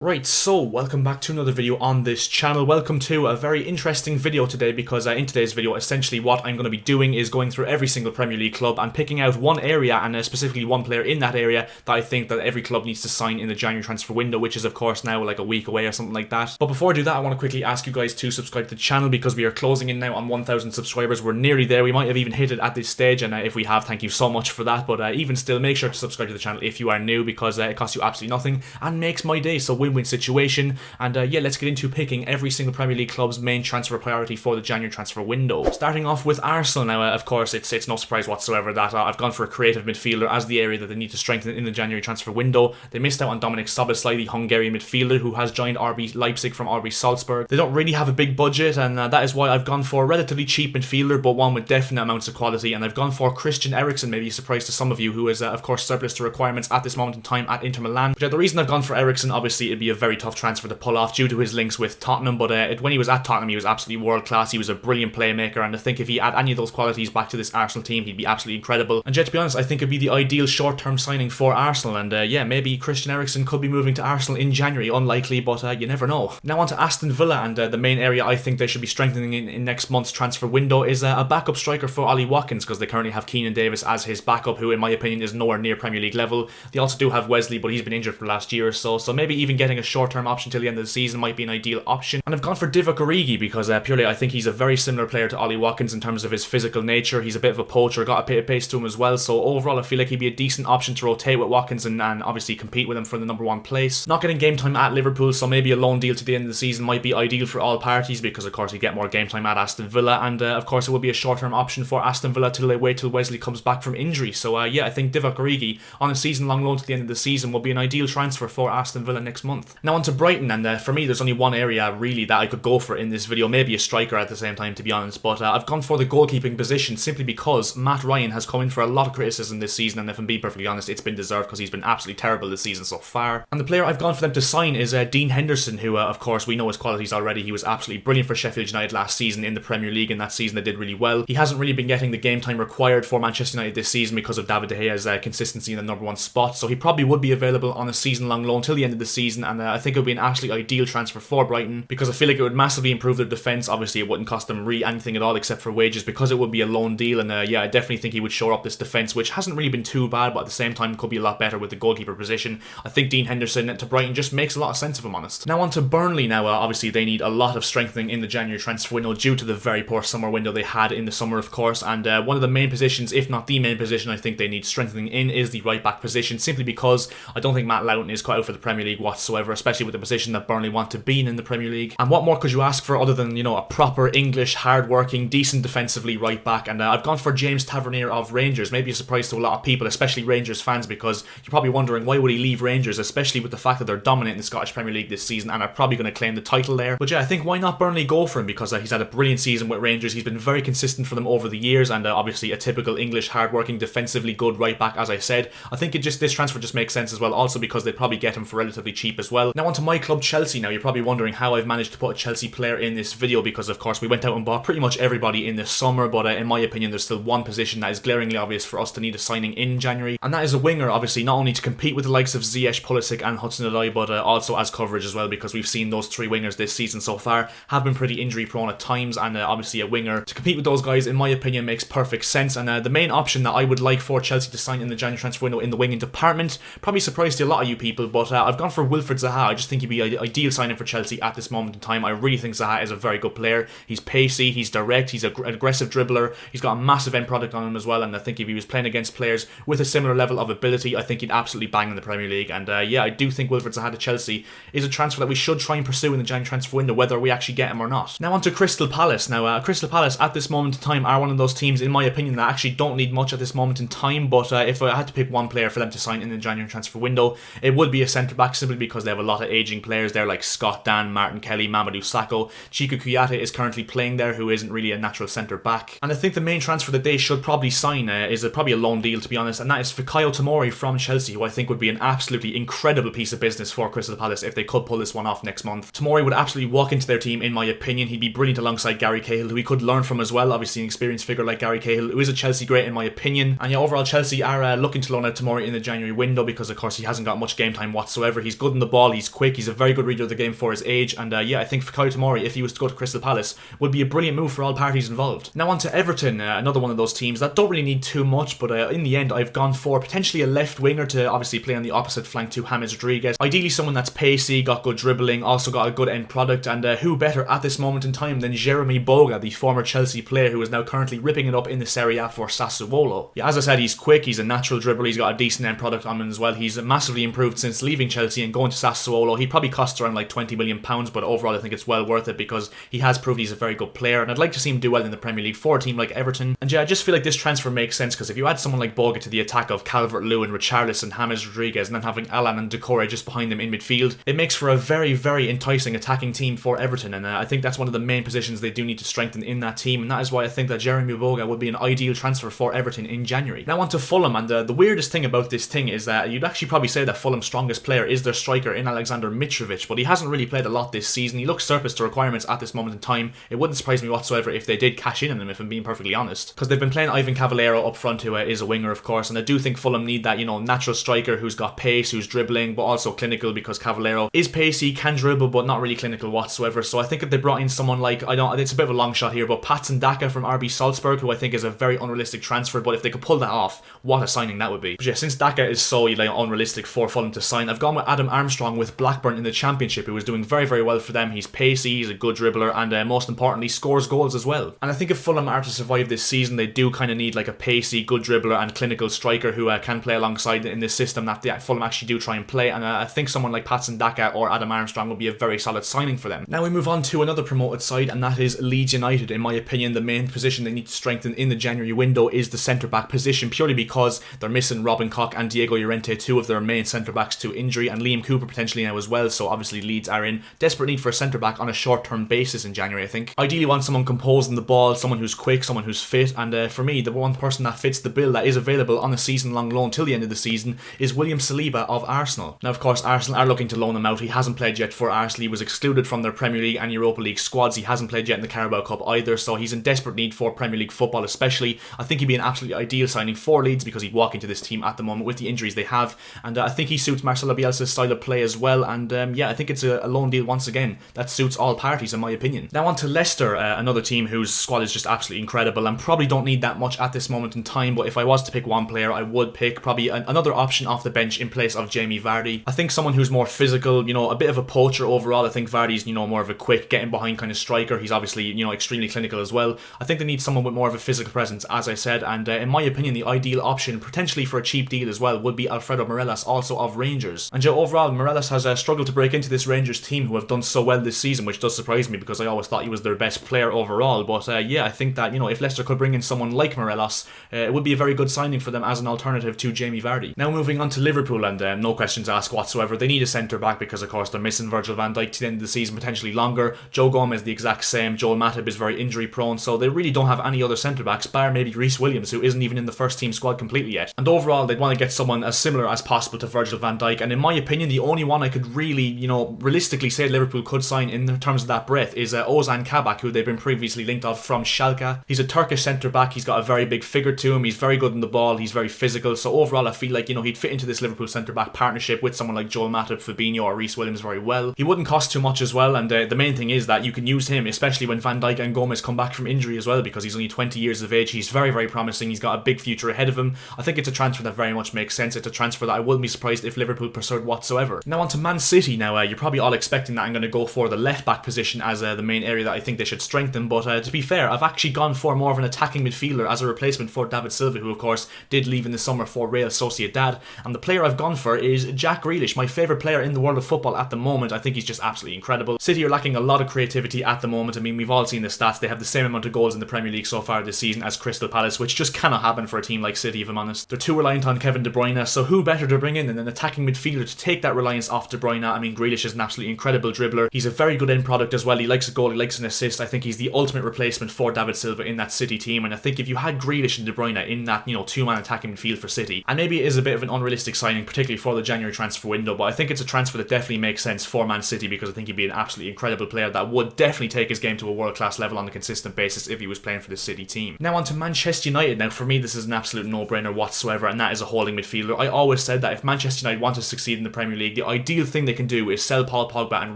Right, so welcome back to another video on this channel. Welcome to a very interesting video today because in today's video, essentially what I'm going to be doing is going through every single Premier League club and picking out one area and specifically one player in that area that I think that every club needs to sign in the January transfer window, which is of course now like a week away or something like that. But before I do that, I want to quickly ask you guys to subscribe to the channel because we are closing in now on 1,000 subscribers. We're nearly there. We might have even hit it at this stage, and if we have, thank you so much for that. But even still, make sure to subscribe to the channel if you are new because it costs you absolutely nothing and makes my day. So win-win situation. And yeah, let's get into picking every single Premier League club's main transfer priority for the January transfer window. Starting off with Arsenal now, of course, it's no surprise whatsoever that I've gone for a creative midfielder as the area that they need to strengthen in the January transfer window. They missed out on Dominik Szoboszlai, the Hungarian midfielder who has joined Rb Leipzig from RB Salzburg. They don't really have a big budget, and that is why I've gone for a relatively cheap midfielder, but one with definite amounts of quality, and I've gone for Christian Erickson, maybe a surprise to some of you, who is of course surplus to requirements at this moment in time at Inter Milan. But the reason I've gone for Erickson, obviously it'd be a very tough transfer to pull off due to his links with Tottenham, but when he was at Tottenham he was absolutely world class. He was a brilliant playmaker, and I think if he had any of those qualities back to this Arsenal team, he'd be absolutely incredible. And yet, to be honest, I think it'd be the ideal short-term signing for Arsenal, and yeah, maybe Christian Erickson could be moving to Arsenal in January. Unlikely, but you never know. Now on to Aston Villa, and the main area I think they should be strengthening in next month's transfer window is a backup striker for Ollie Watkins, because they currently have Keenan Davis as his backup, who in my opinion is nowhere near Premier League level. They also do have Wesley, but he's been injured for the last year or so, so maybe even getting a short-term option till the end of the season might be an ideal option. And I've gone for Divock Origi because purely I think he's a very similar player to Ollie Watkins in terms of his physical nature. He's a bit of a poacher, got a bit of pace to him as well, so overall I feel like he'd be a decent option to rotate with Watkins and obviously compete with him for the #1 place. Not getting game time at Liverpool, so maybe a loan deal to the end of the season might be ideal for all parties because of course he'd get more game time at Aston Villa, and of course it will be a short-term option for Aston Villa till they wait till Wesley comes back from injury. So yeah, I think Divock Origi on a season-long loan to the end of the season will be an ideal transfer for Aston Villa next month. Now on to Brighton, and for me there's only one area really that I could go for in this video, maybe a striker at the same time to be honest, but I've gone for the goalkeeping position simply because Matt Ryan has come in for a lot of criticism this season, and if I'm being perfectly honest, it's been deserved because he's been absolutely terrible this season so far. And the player I've gone for them to sign is Dean Henderson, who of course we know his qualities already. He was absolutely brilliant for Sheffield United last season in the Premier League, and that season they did really well. He hasn't really been getting the game time required for Manchester United this season because of David De Gea's consistency in the #1 spot, so he probably would be available on a season-long loan till the end of the season, and I think it would be an absolutely ideal transfer for Brighton because I feel like it would massively improve their defence. Obviously it wouldn't cost them anything at all except for wages because it would be a loan deal, and yeah, I definitely think he would shore up this defence, which hasn't really been too bad, but at the same time could be a lot better with the goalkeeper position. I think Dean Henderson to Brighton just makes a lot of sense if I'm honest. Now on to Burnley now, obviously they need a lot of strengthening in the January transfer window due to the very poor summer window they had in the summer of course, and one of the main positions, if not the main position I think they need strengthening in is the right back position, simply because I don't think Matt Loughton is quite out for the Premier League whatsoever, especially with the position that Burnley want to be in the Premier League. And what more could you ask for other than, you know, a proper English, hard-working, decent defensively right back? And I've gone for James Tavernier of Rangers, maybe a surprise to a lot of people, especially Rangers fans, because you're probably wondering why would he leave Rangers, especially with the fact that they're dominant in the Scottish Premier League this season and are probably going to claim the title there. But yeah, I think why not Burnley go for him, because he's had a brilliant season with Rangers. He's been very consistent for them over the years, and obviously a typical English, hard-working, defensively good right back, as I said. I think this transfer just makes sense as well, also because they'd probably get him for relatively cheap as well. Now on to my club Chelsea. Now you're probably wondering how I've managed to put a Chelsea player in this video, because of course we went out and bought pretty much everybody in this summer, but in my opinion there's still one position that is glaringly obvious for us to need a signing in January, and that is a winger, obviously not only to compete with the likes of Ziyech, Pulisic and Hudson-Odoi, but also as coverage as well, because we've seen those three wingers this season so far have been pretty injury prone at times, and obviously a winger to compete with those guys in my opinion makes perfect sense. And the main option that I would like for Chelsea to sign in the January transfer window in the winging department, probably surprised to a lot of you people, but I've gone for Wilfried Zaha. I just think he'd be an ideal signing for Chelsea at this moment in time. I really think Zaha is a very good player. He's pacey, he's direct, he's an aggressive dribbler, he's got a massive end product on him as well, and I think if he was playing against players with a similar level of ability, I think he'd absolutely bang in the Premier League. And yeah, I do think Wilfried Zaha to Chelsea is a transfer that we should try and pursue in the January transfer window, whether we actually get him or not. Now on to Crystal Palace. Now Crystal Palace at this moment in time are one of those teams in my opinion that actually don't need much at this moment in time, but if I had to pick one player for them to sign in the January transfer window, it would be a centre back, simply because they have a lot of aging players there like Scott Dan, Martin Kelly, Mamadou Sakho. Chico Kouyaté is currently playing there, who isn't really a natural centre back, and I think the main transfer that they should probably sign is probably a loan deal to be honest, and that is Fikayo Tomori from Chelsea, who I think would be an absolutely incredible piece of business for Crystal Palace if they could pull this one off next month. Tomori would absolutely walk into their team in my opinion. He'd be brilliant alongside Gary Cahill, who we could learn from as well, obviously an experienced figure like Gary Cahill, who is a Chelsea great in my opinion. And yeah, overall Chelsea are looking to loan out Tomori in the January window because of course he hasn't got much game time whatsoever. He's good in the ball, he's quick, he's a very good reader of the game for his age, and yeah, I think Fikayo Tomori, if he was to go to Crystal Palace, would be a brilliant move for all parties involved. Now on to Everton, another one of those teams that don't really need too much, but in the end I've gone for potentially a left winger to obviously play on the opposite flank to James Rodriguez. Ideally someone that's pacey, got good dribbling, also got a good end product, and who better at this moment in time than Jeremy Boga, the former Chelsea player who is now currently ripping it up in the Serie A for Sassuolo. Yeah, as I said, he's quick, he's a natural dribbler, he's got a decent end product on him as well. He's massively improved since leaving Chelsea and going to Sassuolo. He probably costs around like £20 million, but overall I think it's well worth it because he has proved he's a very good player, and I'd like to see him do well in the Premier League for a team like Everton. And yeah, I just feel like this transfer makes sense because if you add someone like Boga to the attack of Calvert-Lewin, Richarlison, James Rodriguez, and then having Alan and Decore just behind them in midfield, it makes for a very, very enticing attacking team for Everton, and I think that's one of the main positions they do need to strengthen in that team, and that is why I think that Jeremy Boga would be an ideal transfer for Everton in January. Now on to Fulham, and the weirdest thing about this thing is that you'd actually probably say that Fulham's strongest player is their striker in Alexander Mitrovic, but he hasn't really played a lot this season. He looks surplus to requirements at this moment in time. It wouldn't surprise me whatsoever if they did cash in on him, if I'm being perfectly honest, because they've been playing Ivan Cavaleiro up front, who is a winger of course, and I do think Fulham need that, you know, natural striker who's got pace, who's dribbling, but also clinical, because Cavaleiro is pacey, can dribble, but not really clinical whatsoever. So I think if they brought in someone like, it's a bit of a long shot here, but Patson Daka from RB Salzburg, who I think is a very unrealistic transfer, but if they could pull that off, what a signing that would be. But yeah, since Daka is so unrealistic for Fulham to sign, I've gone with Adam Armstrong with Blackburn in the Championship, who is doing very, very well for them. He's pacey, he's a good dribbler, and most importantly, scores goals as well. And I think if Fulham are to survive this season, they do kind of need like a pacey, good dribbler and clinical striker who can play alongside in this system that Fulham actually do try and play, and I think someone like Patson Daka or Adam Armstrong would be a very solid signing for them. Now we move on to another promoted side, and that is Leeds United. In my opinion, the main position they need to strengthen in the January window is the centre-back position, purely because they're missing Robin Koch and Diego Llorente, two of their main centre-backs, to injury, and Liam Cooper potentially now as well, so obviously Leeds are in desperate need for a centre-back on a short-term basis in January, I think. Ideally want someone composing the ball, someone who's quick, someone who's fit, and for me, the one person that fits the bill that is available on a season-long loan till the end of the season is William Saliba of Arsenal. Now of course Arsenal are looking to loan him out. He hasn't played yet for Arsenal. He was excluded from their Premier League and Europa League squads. He hasn't played yet in the Carabao Cup either, so he's in desperate need for Premier League football especially. I think he'd be an absolutely ideal signing for Leeds because he'd walk into this team at the moment with the injuries they have, and I think he suits Marcelo Bielsa's style of play as well, and yeah, I think it's a loan deal once again that suits all parties in my opinion. Now on to Leicester, another team whose squad is just absolutely incredible and probably don't need that much at this moment in time, but if I was to pick one player, I would pick probably another option off the bench in place of Jamie Vardy. I think someone who's more physical, you know, a bit of a poacher overall. I think Vardy's, you know, more of a quick, getting behind kind of striker. He's obviously, you know, extremely clinical as well. I think they need someone with more of a physical presence, as I said, and in my opinion, the ideal option, potentially for a cheap deal as well, would be Alfredo Morelos, also of Rangers. And overall, Morelos has struggled to break into this Rangers team who have done so well this season, which does surprise me because I always thought he was their best player overall. But yeah, I think that, you know, if Leicester could bring in someone like Morelos, it would be a very good signing for them as an alternative to Jamie Vardy. Now moving on to Liverpool, and no questions asked whatsoever. They need a centre-back because of course they're missing Virgil van Dijk to the end of the season, potentially longer. Joe Gomez the exact same. Joel Matip is very injury prone, so they really don't have any other centre-backs bar maybe Reece Williams, who isn't even in the first team squad completely yet. And overall, they'd want to get someone as similar as possible to Virgil van Dijk, and in my opinion, the only one I could really, you know, realistically say Liverpool could sign in terms of that breadth is Ozan Kabak, who they've been previously linked of from Schalke. He's a Turkish centre-back, he's got a very big figure to him, he's very good in the ball, he's very physical, so overall I feel like, you know, he'd fit into this Liverpool centre-back partnership with someone like Joel Matip, Fabinho or Reece Williams very well. He wouldn't cost too much as well, and the main thing is that you can use him, especially when Van Dijk and Gomez come back from injury as well, because he's only 20 years of age. He's very, very promising, he's got a big future ahead of him. I think it's a transfer that very much makes sense. It's a transfer that I wouldn't be surprised if Liverpool pursued whatsoever. Now on to Man City. Now you're probably all expecting that I'm going to go for the left back position as the main area that I think they should strengthen, but to be fair, I've actually gone for more of an attacking midfielder as a replacement for David Silva, who of course did leave in the summer for Real Sociedad, and the player I've gone for is Jack Grealish, my favourite player in the world of football at the moment. I think he's just absolutely incredible. City are lacking a lot of creativity at the moment. I mean, we've all seen the stats. They have the same amount of goals in the Premier League so far this season as Crystal Palace, which just cannot happen for a team like City, if I'm honest. They're too reliant on Kevin De Bruyne, so who better to bring in than an attacking midfielder to take that reliance off De Bruyne? I mean, Grealish is an absolutely incredible dribbler. He's a very good end product as well. He likes a goal, he likes an assist. I think he's the ultimate replacement for David Silva in that City team, and I think if you had Grealish and De Bruyne in that, you know, two-man attacking midfield for City, and maybe it is a bit of an unrealistic signing, particularly for the January transfer window, but I think it's a transfer that definitely makes sense for Man City because I think he'd be an absolutely incredible player that would definitely take his game to a world-class level on a consistent basis if he was playing for the City team. Now on to Manchester United. Now for me, this is an absolute no-brainer whatsoever, and that is a holding midfielder. I always said that if Manchester United want to succeed in the Premier League, the ideal thing they can do is sell Paul Pogba and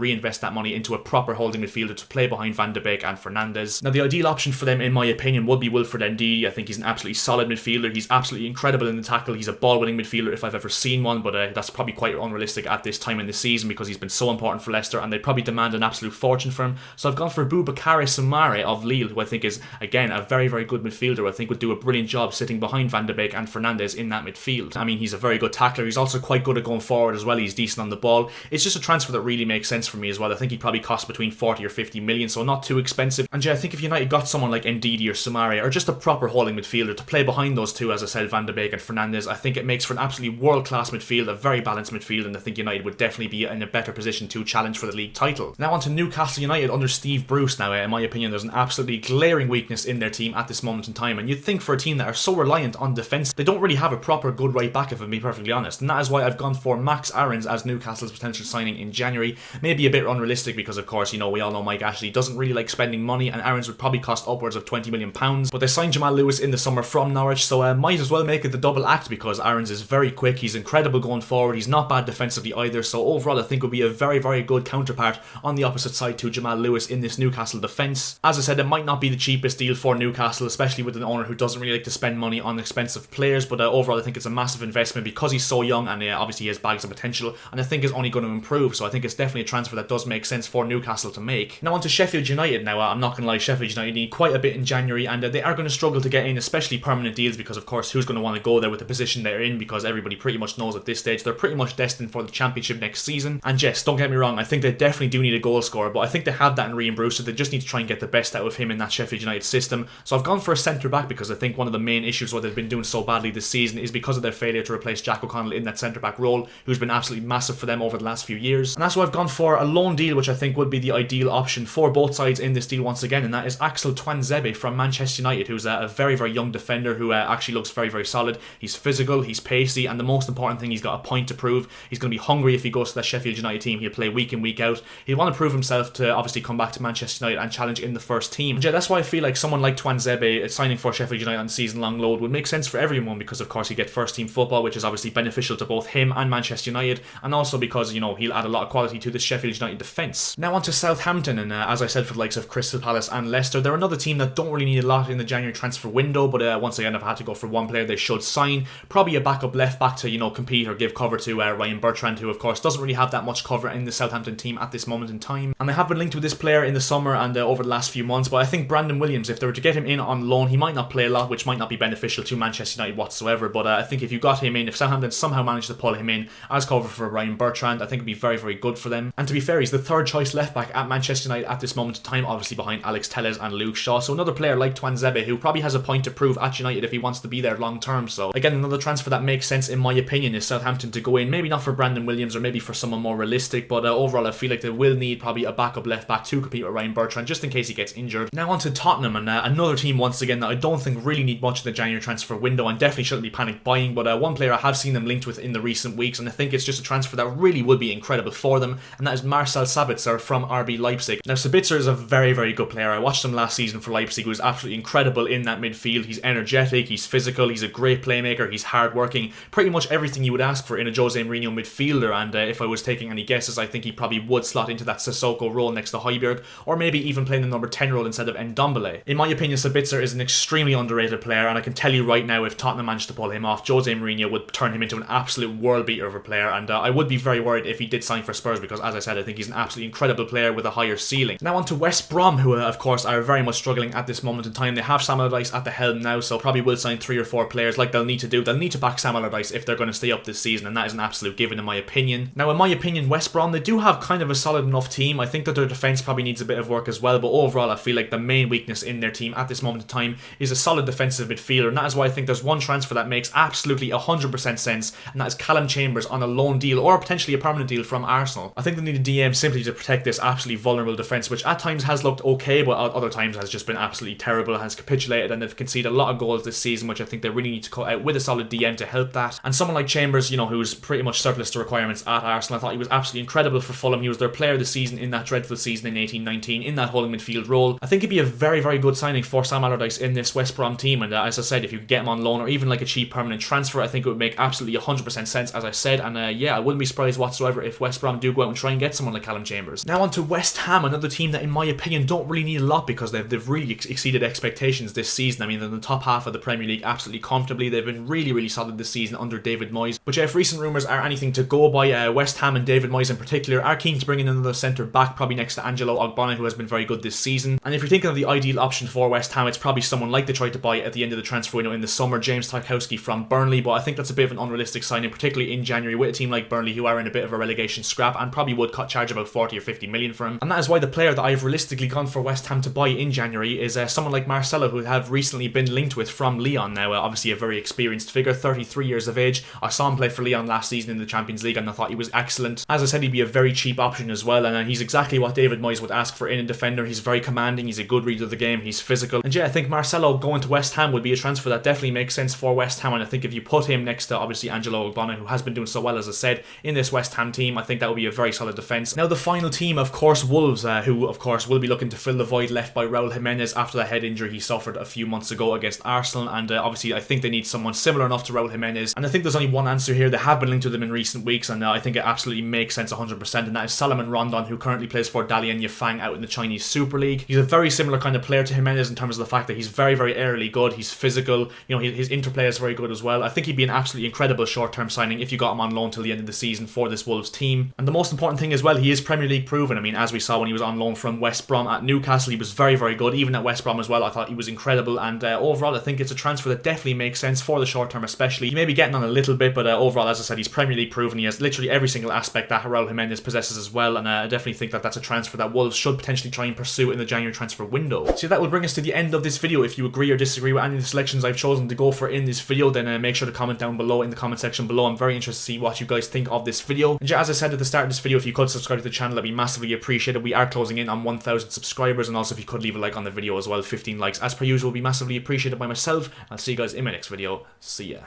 reinvest that money into a proper holding midfielder to play behind Van de Beek and Fernandes. Now the ideal option for them in my opinion would be Wilfred Ndidi. I think he's an absolutely solid midfielder. He's absolutely incredible in the tackle. He's a ball-winning midfielder if I've ever seen one, but that's probably quite unrealistic at this time in the season because he's been so important for Leicester and they'd probably demand an absolute fortune for him. So I've gone for Boubakary Soumaré of Lille, who I think is, again, a very, very good midfielder. I think would do a brilliant job sitting behind Van de Beek and Fernandes in that midfield. I mean, he's a very good tackler. He's also quite good at going forward as well. He's decent on the ball. It's just a transfer that really makes sense for me as well. I think he probably cost between 40 or 50 million, so not too expensive. And yeah, I think if United got someone like Ndidi or Soumaré, or just a proper holding midfielder to play behind those two, as I said, Van de Beek and Fernandes, I think it makes for an absolutely world-class midfield, a very balanced midfield, and I think United would definitely be in a better position to challenge for the league title. Now on to Newcastle United under Steve Bruce. Now, in my opinion, there's an absolutely glaring weakness in their team at this moment in time, and you'd think for a team that are so reliant on defence, they don't really have a proper good right back, if I'm being perfectly honest, and that is why I've gone for Max Aarons as Newcastle's potential signing in January. Maybe a bit unrealistic because, of course, you know, we all know Mike Ashley doesn't really like spending money, and Aarons would probably cost upwards of £20 million, but they signed Jamal Lewis in the summer from Norwich, so might as well make it the double act because Aarons is very quick, he's incredible going forward, he's not bad defensively either, so overall I think would be a very, very good counterpart on the opposite side to Jamal Lewis in this Newcastle defence. As I said, it might not be the cheapest deal for Newcastle, especially with an owner who doesn't really like to spend money on expensive players, but overall I think it's a massive investment because he's so young and obviously he has bags of potential, and I think is only going to improve, so I think it's definitely a transfer that does make sense for Newcastle to make. Now on to Sheffield United. Now I'm not going to lie, Sheffield United need quite a bit in January, and they are going to struggle to get in, especially permanent deals, because of course who's going to want to go there with the position they're in, because everybody pretty much knows at this stage they're pretty much destined for the Championship next season. And yes, don't get me wrong, I think they definitely do need a goal scorer, but I think they have that in Ryan Brewster. They just need to try and get the best out of him in that Sheffield United system. So I've gone for a centre back because I think one of the main issues why they've been doing so badly this season is because of their failure to replace Jack O'Connell in that centre back role, who's been absolutely massive for them over the last few years. And that's why I've gone for a loan deal, which I think would be the ideal option for both sides in this deal once again, and that is Axel Twanzebe from Manchester United, who's a very, very young defender who actually looks very, very solid. He's physical, he's pacey, and the most important thing, he's got a point to prove. He's going to be hungry if he goes to that Sheffield United team. He'll play week in, week out. He'll want to prove himself to obviously come back to Manchester United and challenge in the first team. And yeah, that's why I feel like someone like Twanzebe signing for Sheffield United on season-long loan would make sense for everyone, because of course he get first team football, which is obviously beneficial to both him and Manchester United, and also because, you know, he'll add a lot of quality to this Sheffield United defence. Now on to Southampton, and as I said, for the likes of Crystal Palace and Leicester, they're another team that don't really need a lot in the January transfer window, but once again, if I had to go for one player they should sign, probably a backup left back to, you know, compete or give cover to Ryan Bertrand, who of course doesn't really have that much cover in the Southampton team at this moment in time. And they have been linked with this player in the summer and over the last few months, but I think Brandon Williams, if they were to get him in on loan, he might not play a lot, which might not be beneficial to Manchester United whatsoever, but I think if you got him in, if Southampton somehow managed to pull him in as cover for Ryan Bertrand, I think it'd be very, very good for them. And to be fair, he's the third choice left back at Manchester United at this moment in time, obviously behind Alex Telles and Luke Shaw, so another player like Twanzebe who probably has a point to prove at United if he wants to be there long term. So again, another transfer that makes sense in my opinion is Southampton to go in, maybe not for Brandon Williams or maybe for someone more realistic, but overall I feel like they will need probably a backup left back to compete with Ryan Bertrand just in case he gets injured. Now on to Tottenham, and another team once again that I don't think really need much in the January transfer window and definitely shouldn't be panic buying, but one player I have seen them linked with in the recent weeks, and I think it's just a transfer that really would be incredible for them, and that is Marcel Sabitsar from Rb Leipzig. Now Sabitsar is a very, very good player. I watched him last season for Leipzig. He was absolutely incredible in that midfield. He's energetic, he's physical, he's a great playmaker, he's hard-working, pretty much everything you would ask for in a Jose Mourinho midfielder, and if I was taking any guesses, I think he probably would slot into that Sissoko role next to Højbjerg, or maybe even playing the number 10 role instead of Ndombele. In my opinion, Sabitzer is an extremely underrated player, and I can tell you right now, if Tottenham managed to pull him off, Jose Mourinho would turn him into an absolute world beater of a player, and I would be very worried if he did sign for Spurs, because as I said, I think he's an absolutely incredible player with a higher ceiling. Now on to West Brom, who of course are very much struggling at this moment in time. They have Sam Allardyce at the helm now, so probably will sign 3 or 4 players like they'll need to do. They'll need to back Sam Allardyce if they're going to stay up this season, and that is an absolute given in my opinion. Now in my opinion, West Brom, they do have kind of a solid enough team. I think that their defence probably needs a bit of work as well, but overall I feel like the main weakness in their team at this moment in time is a solid defensive midfielder, and that is why I think there's one transfer that makes absolutely 100% sense, and that is Callum Chambers on a loan deal or potentially a permanent deal from Arsenal. I think they need a DM simply to protect this absolutely vulnerable defence, which at times has looked okay, but at other times has just been absolutely terrible, has capitulated, and they've conceded a lot of goals this season, which I think they really need to cut out with a solid DM to help that. And someone like Chambers, you know, who's pretty much surplus to requirements at Arsenal, I thought he was absolutely incredible for Fulham. He was their player of the season in that dreadful season in 18-19 in that holding midfield role. I think he'd be a very, very good signing for Sam Allardyce in this West Brom team, and as I said, if you could get him on loan or even like a cheap permanent transfer, I think it would make absolutely 100% sense, as I said, and yeah, I would wouldn't be surprised whatsoever if West Brom do go out and try and get someone like Callum Chambers. Now on to West Ham, another team that in my opinion don't really need a lot because they've really exceeded expectations this season. I mean, they're in the top half of the Premier League absolutely comfortably. They've been really solid this season under David Moyes. But yeah, if recent rumours are anything to go by, West Ham and David Moyes in particular are keen to bring in another centre back, probably next to Angelo Ogbonna, who has been very good this season. And if you're thinking of the ideal option for West Ham, it's probably someone like they tried to buy at the end of the transfer window in the summer, James Tarkowski from Burnley. But I think that's a bit of an unrealistic signing, particularly in January with a team like Burnley who are in a bit of a relegation scrap and probably would charge about 40 or 50 million for him. And that is why the player that I've realistically gone for West Ham to buy in January is someone like Marcelo, who have recently been linked with from Lyon. Now obviously a very experienced figure, 33 years of age. I saw him play for Lyon last season in the Champions League and I thought he was excellent. As I said, he'd be a very cheap option as well, and he's exactly what David Moyes would ask for in a defender. He's very commanding, he's a good reader of the game, he's physical. And yeah, I think Marcelo going to West Ham would be a transfer that definitely makes sense for West Ham, and I think if you put him next to obviously Angelo Ogbonna, who has been doing so well as I said in this West Ham team, I think that would be a very solid defence. Now the final team, of course, Wolves, who of course will be looking to fill the void left by Raul Jimenez after the head injury he suffered a few months ago against Arsenal, and obviously I think they need someone similar enough to Raul Jimenez, and I think there's only one answer here. They have been linked to them in recent weeks, and I think it absolutely makes sense 100%, and that is Salomon Rondon, who currently plays for Dalian Yifang out in the Chinese Super League. He's a very similar kind of player to Jimenez in terms of the fact that he's very early good, he's physical, you know, his interplay is very good as well. I think he'd be an absolutely incredible short-term signing if you got him on loan till the end of the season for this Wolves team. And the most important thing as well, he is Premier League proven. I mean, as we saw when he was on loan from West Brom at Newcastle, he was very good. Even at West Brom as well, I thought he was incredible, and overall I think it's a transfer that definitely makes sense for the short term especially. He may be getting on a little bit, but overall, as I said, he's Premier League proven. He has literally every single aspect that Raul Jimenez possesses as well, and I definitely think that that's a transfer that Wolves should potentially try and pursue in the January transfer window. So that will bring us to the end of this video. If you agree or disagree with any of the selections I've chosen to go for in this video, then make sure to comment down below in the comment section below. I'm very interested to see what you guys think of this video. And as I said at the start of this video, if you could subscribe to the channel, that'd be massively appreciated. We are closing in on 1,000 subscribers, and also if you could leave a like on the video as well, 15 likes as per usual will be massively appreciated by myself. I'll see you guys in my next video. See ya.